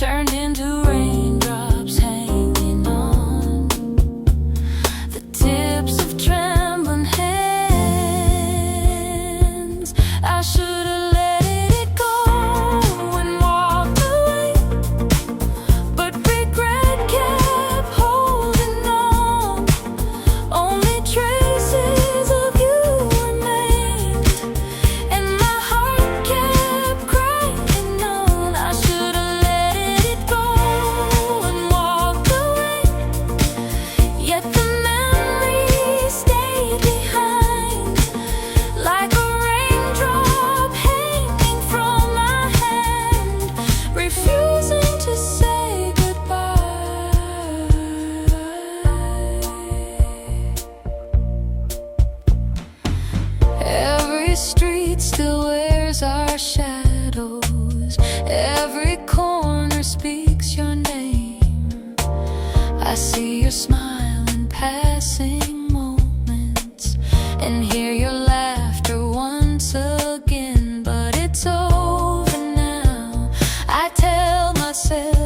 turned into raindrops hanging on the tips of trembling hands. I should have let it go and walked away, but regret kept holding on. Only traces of you remained, and my heart kept crying on. I should have let it go and walked away, yet the memory stayed behind, like a raindrop hanging from my hand, refusing to say goodbye. Every street still wears our shadows, every corner speaks your name. I see your smile in passing moments and hear your laughter once again, but it's over now. I tell myself